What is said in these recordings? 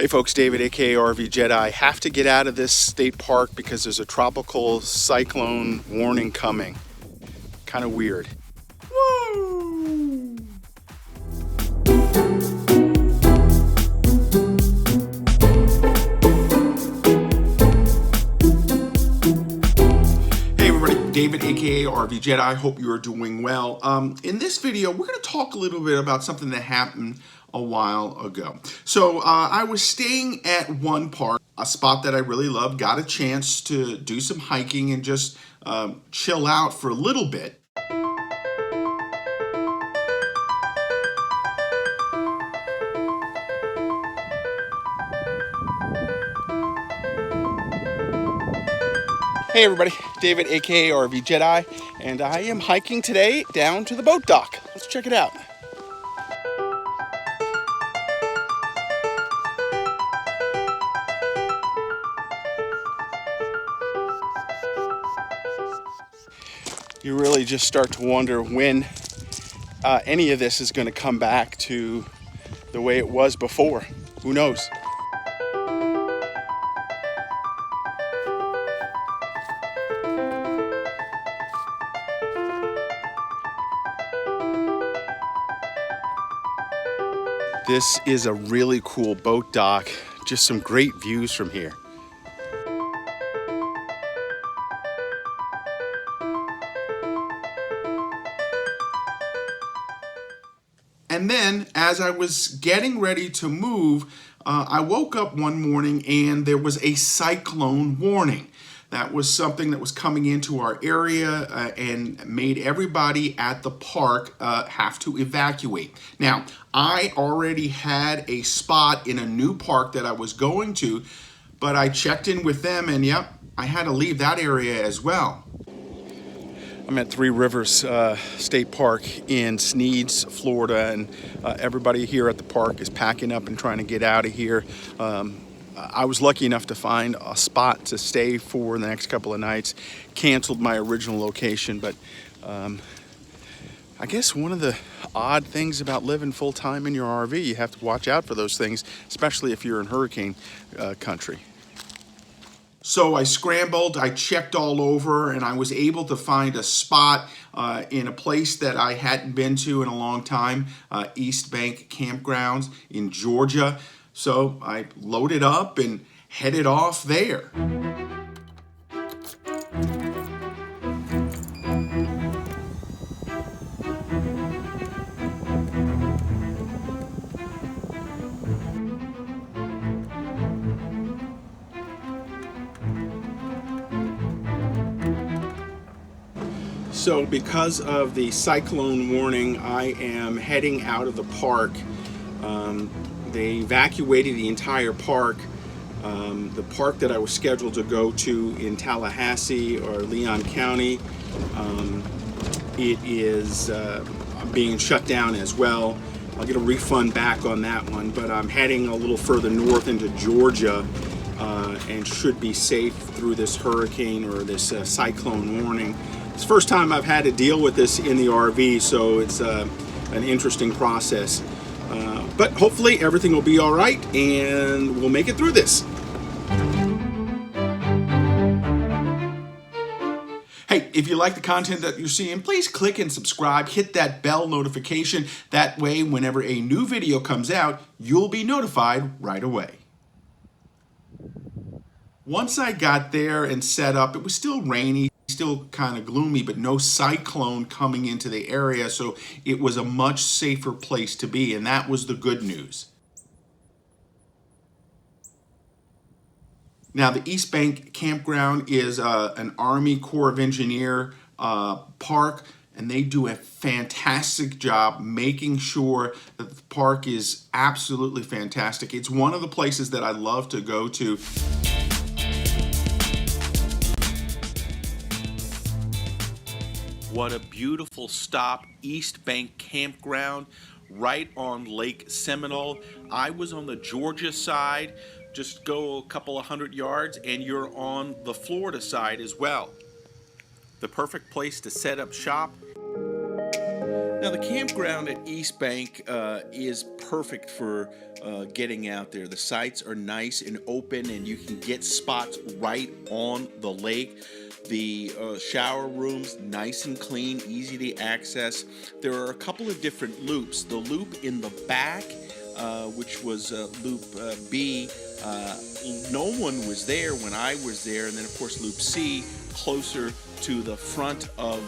Hey folks, David aka RVJedeye. Have to get out of this state park because there's a tropical cyclone warning coming. Kind of weird. Woo! Hey everybody, David aka RVJedeye. Hope you are doing well. In this video, we're going to talk a little bit about something that happened a while ago. So I was staying at one park, a spot that I really love, got a chance to do some hiking and just chill out for a little bit. Hey everybody, David aka RVJedeye, and I am hiking today down to the boat dock. Let's check it out. You really just start to wonder when any of this is going to come back to the way it was before. Who knows? This is a really cool boat dock. Just some great views from here. And then, as I was getting ready to move, I woke up one morning and there was a cyclone warning. That was something that was coming into our area and made everybody at the park have to evacuate. Now, I already had a spot in a new park that I was going to, but I checked in with them and yep, I had to leave that area as well. I'm at Three Rivers State Park in Sneads, Florida, and everybody here at the park is packing up and trying to get out of here. I was lucky enough to find a spot to stay for the next couple of nights. Canceled my original location, but I guess one of the odd things about living full-time in your RV, you have to watch out for those things, especially if you're in hurricane country. So I scrambled, I checked all over, and I was able to find a spot in a place that I hadn't been to in a long time, Eastbank Campgrounds in Georgia. So I loaded up and headed off there. So because of the cyclone warning, I am heading out of the park. They evacuated the entire park. The park that I was scheduled to go to in Tallahassee or Leon County, it is being shut down as well. I'll get a refund back on that one, but I'm heading a little further north into Georgia and should be safe through this hurricane or this cyclone warning. It's the first time I've had to deal with this in the RV, so it's an interesting process. But hopefully everything will be all right and we'll make it through this. Hey, if you like the content that you're seeing, please click and subscribe, hit that bell notification. That way, whenever a new video comes out, you'll be notified right away. Once I got there and set up, it was still rainy, still kind of gloomy, but no cyclone coming into the area, so it was a much safer place to be, and that was the good news. Now, the Eastbank Campground is an Army Corps of Engineer park, and they do a fantastic job making sure that the park is absolutely fantastic. It's one of the places that I love to go to. What a beautiful stop, Eastbank Campground, right on Lake Seminole. I was on the Georgia side, just go a couple of hundred yards, and you're on the Florida side as well. The perfect place to set up shop. Now, the campground at Eastbank is perfect for getting out there. The sites are nice and open, and you can get spots right on the lake. The shower rooms, nice and clean, easy to access. There are a couple of different loops. The loop in the back, which was loop B, no one was there when I was there. And then, of course, loop C, closer to the front of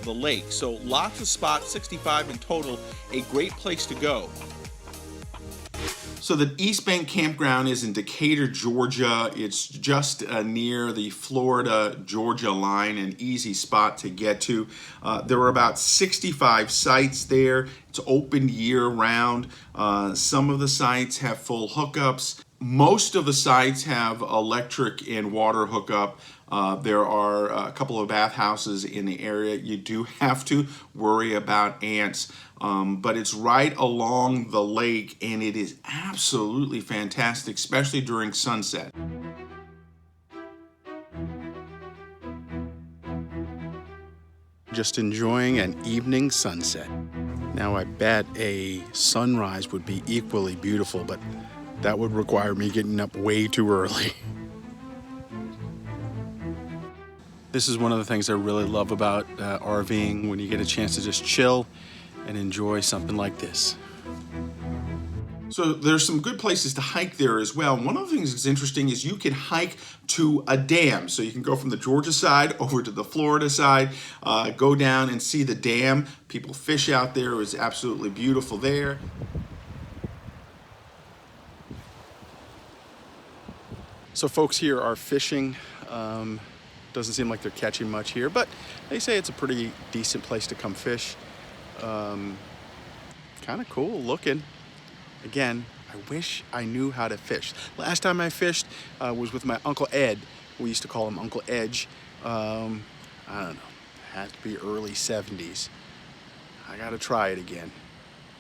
the lake. So lots of spots, 65 in total, a great place to go. So the Eastbank Campground is in Decatur, Georgia. It's just near the Florida-Georgia line, an easy spot to get to. There are about 65 sites there. It's open year-round. Some of the sites have full hookups. Most of the sites have electric and water hookup. There are a couple of bathhouses in the area. You do have to worry about ants, but it's right along the lake, and it is absolutely fantastic, especially during sunset. Just enjoying an evening sunset. Now I bet a sunrise would be equally beautiful, but that would require me getting up way too early. This is one of the things I really love about RVing, when you get a chance to just chill and enjoy something like this. So there's some good places to hike there as well. One of the things that's interesting is you can hike to a dam. So you can go from the Georgia side over to the Florida side, go down and see the dam. People fish out there. It was absolutely beautiful there. So folks here are fishing. Doesn't seem like they're catching much here, but they say it's a pretty decent place to come fish. Kind of cool looking. Again, I wish I knew how to fish. Last time I fished was with my Uncle Ed. We used to call him Uncle Edge. I don't know, had to be early 70s. I gotta try it again.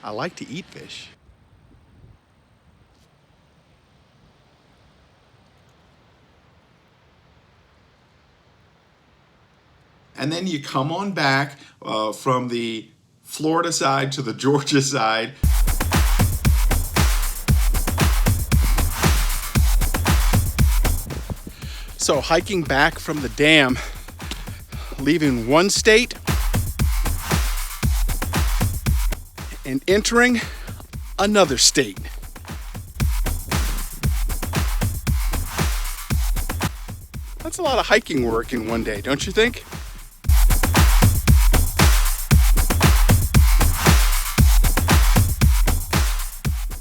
I like to eat fish. And then you come on back from the Florida side to the Georgia side. So hiking back from the dam, leaving one state and entering another state. That's a lot of hiking work in one day, don't you think?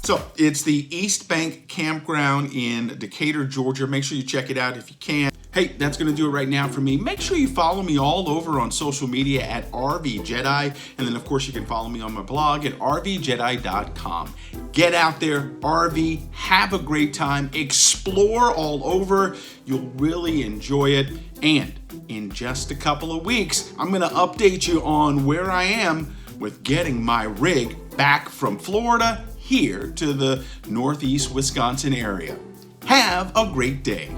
So it's the Eastbank Campground in Decatur, Georgia. Make sure you check it out if you can. Hey, that's going to do it right now for me. Make sure you follow me all over on social media at RVJedeye. And then, of course, you can follow me on my blog at RVJedeye.com. Get out there, RV, have a great time, explore all over. You'll really enjoy it. And in just a couple of weeks, I'm going to update you on where I am with getting my rig back from Florida here to the Northeast Wisconsin area. Have a great day.